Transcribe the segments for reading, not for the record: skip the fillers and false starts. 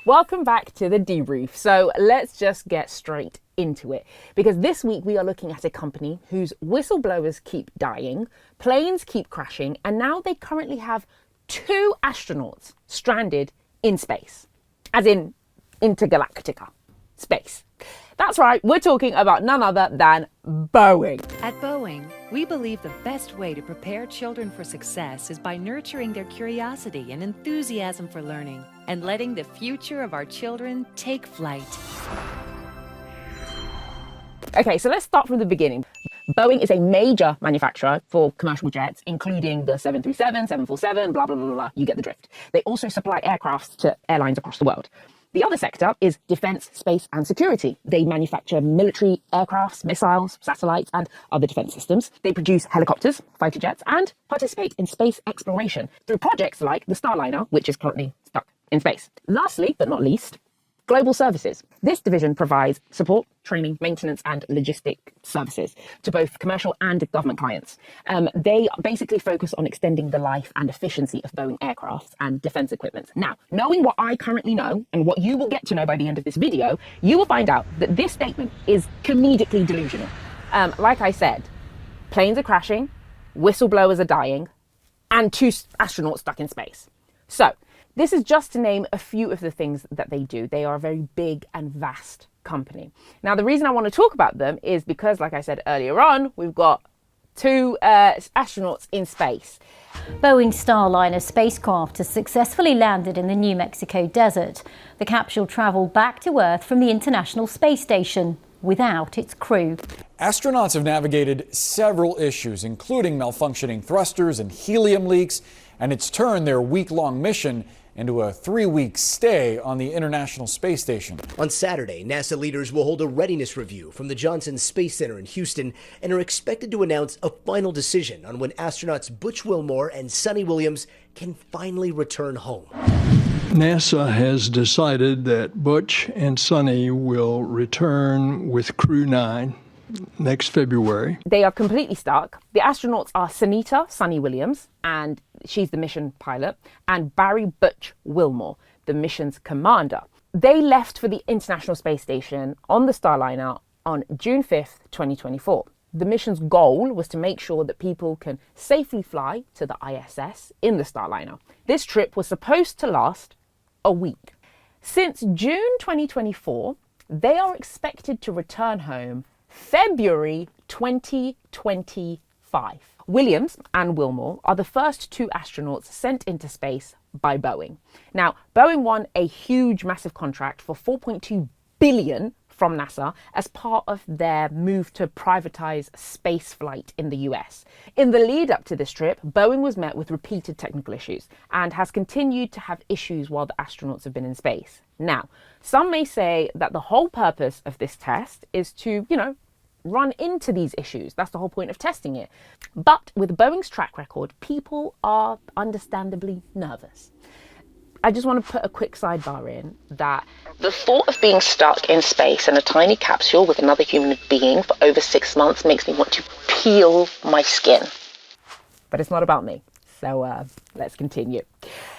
Welcome back to the debrief. So let's just get straight into it, because this week we are looking at a company whose whistleblowers keep dying, planes keep crashing, and now they currently have 2 astronauts stranded in space, as in intergalactica space. That's right, we're talking about none other than Boeing. At Boeing, we believe the best way to prepare children for success is by nurturing their curiosity and enthusiasm for learning and letting the future of our children take flight. Okay, so let's start from the beginning. Boeing is a major manufacturer for commercial jets, including the 737, 747, blah, blah, blah, blah. You get the drift. They also supply aircraft to airlines across the world. The other sector is defense, space, and security. They manufacture military aircrafts, missiles, satellites, and other defense systems. They produce helicopters, fighter jets, and participate in space exploration through projects like the Starliner, which is currently stuck in space. Lastly, but not least, global services. This division provides support, training, maintenance, and logistic services to both commercial and government clients. They basically focus on extending the life and efficiency of Boeing aircraft and defense equipment. Now, knowing what I currently know and what you will get to know by the end of this video, you will find out that this statement is comedically delusional. Like I said, planes are crashing, whistleblowers are dying, and 2 astronauts stuck in space. So, this is just to name a few of the things that they do. They are a very big and vast company. Now, the reason I want to talk about them is because, like I said earlier on, we've got 2 astronauts in space. Boeing Starliner spacecraft has successfully landed in the New Mexico desert. The capsule travelled back to Earth from the International Space Station without its crew. Astronauts have navigated several issues, including malfunctioning thrusters and helium leaks, and it's turned their week-long mission into a 3-week stay on the International Space Station. On Saturday, NASA leaders will hold a readiness review from the Johnson Space Center in Houston and are expected to announce a final decision on when astronauts Butch Wilmore and Sonny Williams can finally return home. NASA has decided that Butch and Sonny will return with Crew 9 next February. They are completely stuck. The astronauts are Sunita Sonny Williams, and she's the mission pilot, and Barry Butch Wilmore, the mission's commander. They left for the International Space Station on the Starliner on June 5th, 2024. The mission's goal was to make sure that people can safely fly to the ISS in the Starliner. This trip was supposed to last a week. Since June 2024, they are expected to return home February 2025. Williams and Wilmore are the first 2 astronauts sent into space by Boeing. Now, Boeing won a huge, massive contract for $4.2 billion from NASA as part of their move to privatize space flight in the US. In the lead up to this trip, Boeing was met with repeated technical issues and has continued to have issues while the astronauts have been in space. Now, some may say that the whole purpose of this test is to, run into these issues. That's the whole point of testing it. But with Boeing's track record, people are understandably nervous. I just want to put a quick sidebar in that the thought of being stuck in space in a tiny capsule with another human being for over 6 months makes me want to peel my skin. But it's not about me. So let's continue.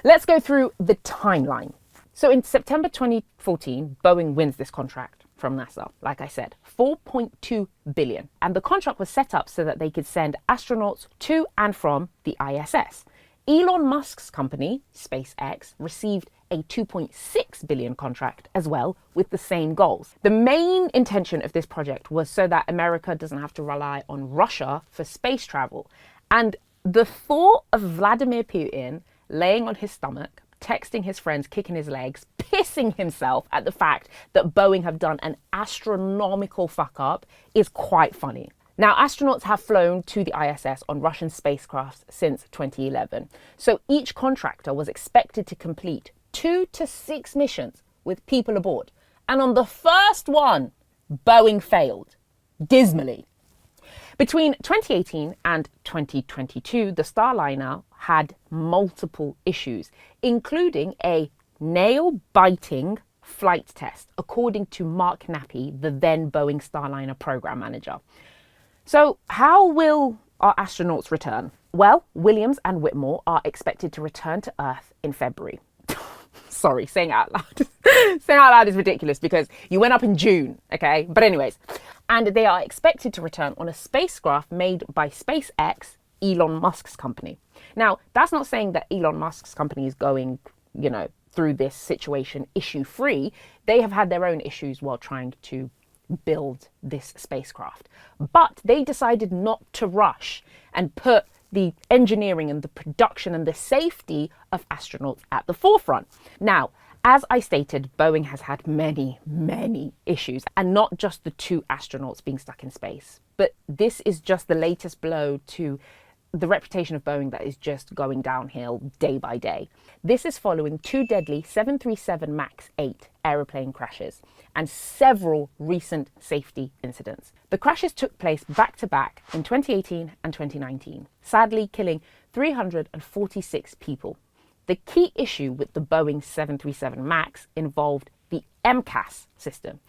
Let's go through the timeline. So in September 2014, Boeing wins this contract from NASA, like I said, $4.2 billion. And the contract was set up so that they could send astronauts to and from the ISS. Elon Musk's company, SpaceX, received a $2.6 billion contract as well with the same goals. The main intention of this project was so that America doesn't have to rely on Russia for space travel. And the thought of Vladimir Putin laying on his stomach, texting his friends, kicking his legs, pissing himself at the fact that Boeing have done an astronomical fuck up is quite funny. Now, astronauts have flown to the ISS on Russian spacecraft since 2011. So each contractor was expected to complete 2 to 6 missions with people aboard. And on the first one, Boeing failed dismally. Between 2018 and 2022, the Starliner had multiple issues, including a nail-biting flight test, according to Mark Nappy, the then Boeing Starliner program manager. So how will our astronauts return? Well, Williams and Whitmore are expected to return to Earth in February. Sorry, saying it out loud. Saying it out loud is ridiculous because you went up in June, okay? But anyways, and they are expected to return on a spacecraft made by SpaceX, Elon Musk's company. Now, that's not saying that Elon Musk's company is going, through this situation issue-free. They have had their own issues while trying to build this spacecraft. But they decided not to rush and put the engineering and the production and the safety of astronauts at the forefront. Now, as I stated, Boeing has had many, many issues, and not just the 2 astronauts being stuck in space. But this is just the latest blow to the reputation of Boeing that is just going downhill day by day. This is following 2 deadly 737 MAX 8 aeroplane crashes and several recent safety incidents. The crashes took place back to back in 2018 and 2019, sadly killing 346 people. The key issue with the Boeing 737 MAX involved the MCAS system,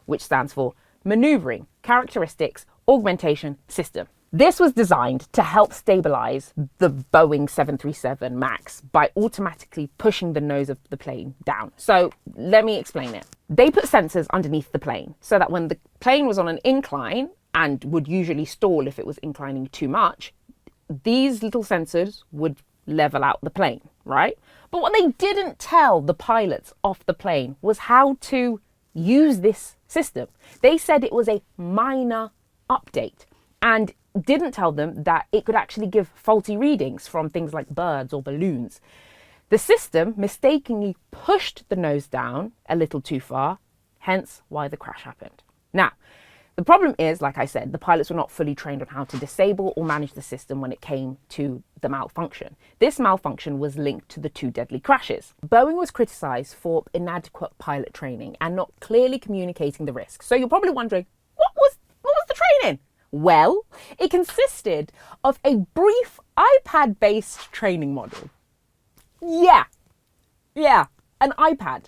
which stands for Maneuvering Characteristics Augmentation System. This was designed to help stabilize the Boeing 737 MAX by automatically pushing the nose of the plane down. So let me explain it. They put sensors underneath the plane so that when the plane was on an incline and would usually stall if it was inclining too much, these little sensors would level out the plane, right? But what they didn't tell the pilots off the plane was how to use this system. They said it was a minor update and didn't tell them that it could actually give faulty readings from things like birds or balloons. The system mistakenly pushed the nose down a little too far, hence why the crash happened. Now, the problem is, like I said, the pilots were not fully trained on how to disable or manage the system when it came to the malfunction. This malfunction was linked to the 2 deadly crashes. Boeing was criticised for inadequate pilot training and not clearly communicating the risk. So you're probably wondering, what was the training? Well, it consisted of a brief iPad-based training module. Yeah, an iPad.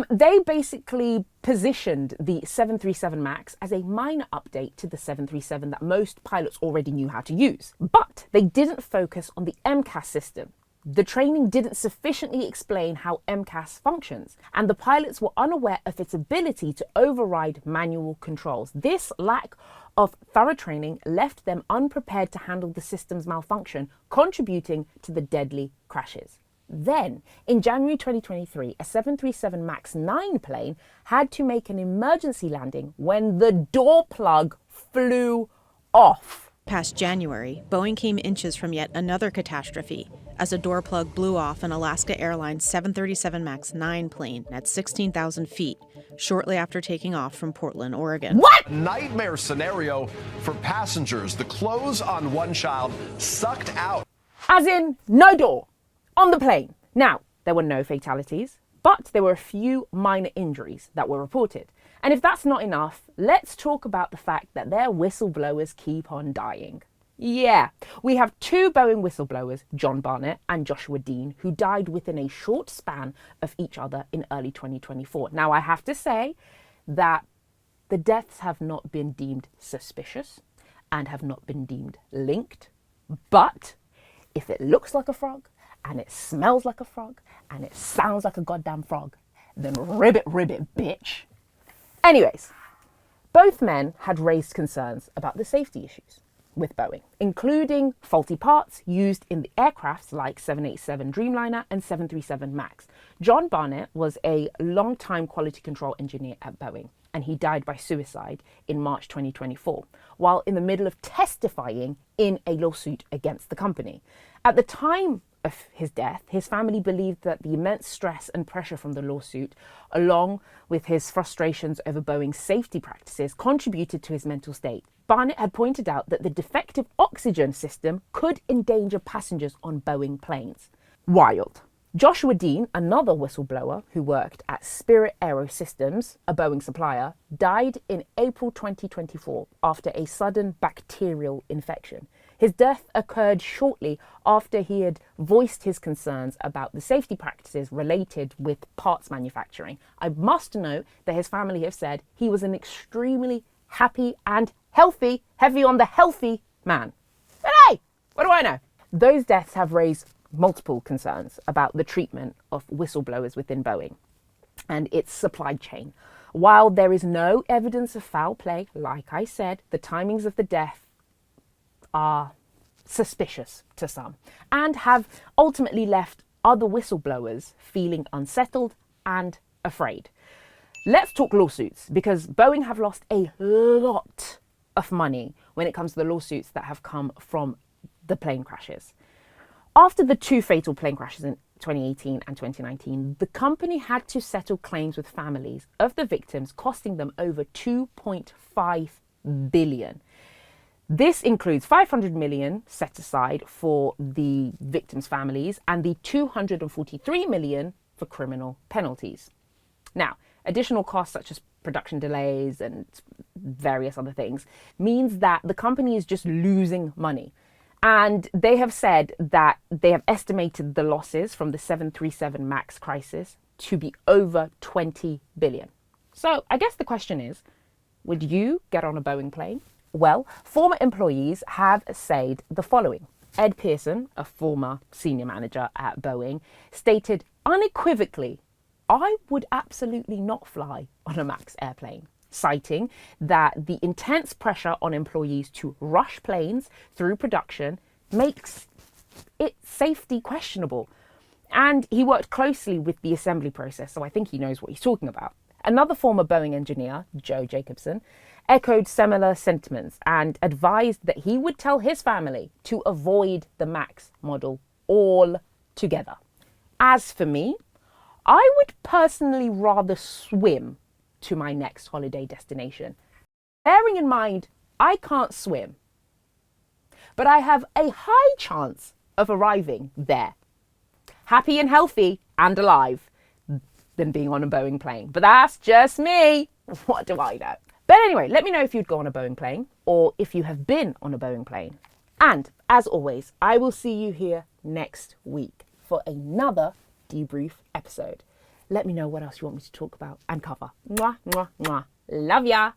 They basically positioned the 737 MAX as a minor update to the 737 that most pilots already knew how to use. But they didn't focus on the MCAS system. The training didn't sufficiently explain how MCAS functions, and the pilots were unaware of its ability to override manual controls. This lack of thorough training left them unprepared to handle the system's malfunction, contributing to the deadly crashes. Then, in January 2023, a 737 MAX 9 plane had to make an emergency landing when the door plug flew off. Past January, Boeing came inches from yet another catastrophe as a door plug blew off an Alaska Airlines 737 MAX 9 plane at 16,000 feet shortly after taking off from Portland, Oregon. What? Nightmare scenario for passengers. The clothes on one child sucked out. As in, no door on the plane. Now, there were no fatalities, but there were a few minor injuries that were reported. And if that's not enough, let's talk about the fact that their whistleblowers keep on dying. Yeah, we have 2 Boeing whistleblowers, John Barnett and Joshua Dean, who died within a short span of each other in early 2024. Now, I have to say that the deaths have not been deemed suspicious and have not been deemed linked. But if it looks like a frog and it smells like a frog and it sounds like a goddamn frog, then ribbit, bitch. Anyways, both men had raised concerns about the safety issues with Boeing, including faulty parts used in the aircrafts like 787 Dreamliner and 737 MAX. John Barnett was a long-time quality control engineer at Boeing, and he died by suicide in March 2024, while in the middle of testifying in a lawsuit against the company. At the time of his death, his family believed that the immense stress and pressure from the lawsuit, along with his frustrations over Boeing's safety practices, contributed to his mental state. Barnett had pointed out that the defective oxygen system could endanger passengers on Boeing planes. Wild. Joshua Dean, another whistleblower who worked at Spirit Aerosystems, a Boeing supplier, died in April 2024 after a sudden bacterial infection. His death occurred shortly after he had voiced his concerns about the safety practices related with parts manufacturing. I must note that his family have said he was an extremely happy and healthy, heavy on the healthy man. But hey, what do I know? Those deaths have raised multiple concerns about the treatment of whistleblowers within Boeing and its supply chain. While there is no evidence of foul play, like I said, the timings of the death are suspicious to some and have ultimately left other whistleblowers feeling unsettled and afraid. Let's talk lawsuits, because Boeing have lost a lot of money when it comes to the lawsuits that have come from the plane crashes. After the 2 fatal plane crashes in 2018 and 2019, the company had to settle claims with families of the victims, costing them over $2.5 billion. This includes $500 million set aside for the victims' families and the $243 million for criminal penalties. Now, additional costs such as production delays and various other things means that the company is just losing money. And they have said that they have estimated the losses from the 737 MAX crisis to be over $20 billion. So I guess the question is, would you get on a Boeing plane? Well, former employees have said the following. Ed Pearson, a former senior manager at Boeing, stated unequivocally, "I would absolutely not fly on a MAX airplane," citing that the intense pressure on employees to rush planes through production makes its safety questionable. And he worked closely with the assembly process, so I think he knows what he's talking about. Another former Boeing engineer, Joe Jacobson, echoed similar sentiments and advised that he would tell his family to avoid the MAX model altogether. As for me, I would personally rather swim to my next holiday destination. Bearing in mind, I can't swim, but I have a high chance of arriving there, happy and healthy and alive, than being on a Boeing plane. But that's just me. What do I know? But anyway, let me know if you'd go on a Boeing plane or if you have been on a Boeing plane. And as always, I will see you here next week for another debrief episode. Let me know what else you want me to talk about and cover. Mwah, mwah, mwah. Love ya.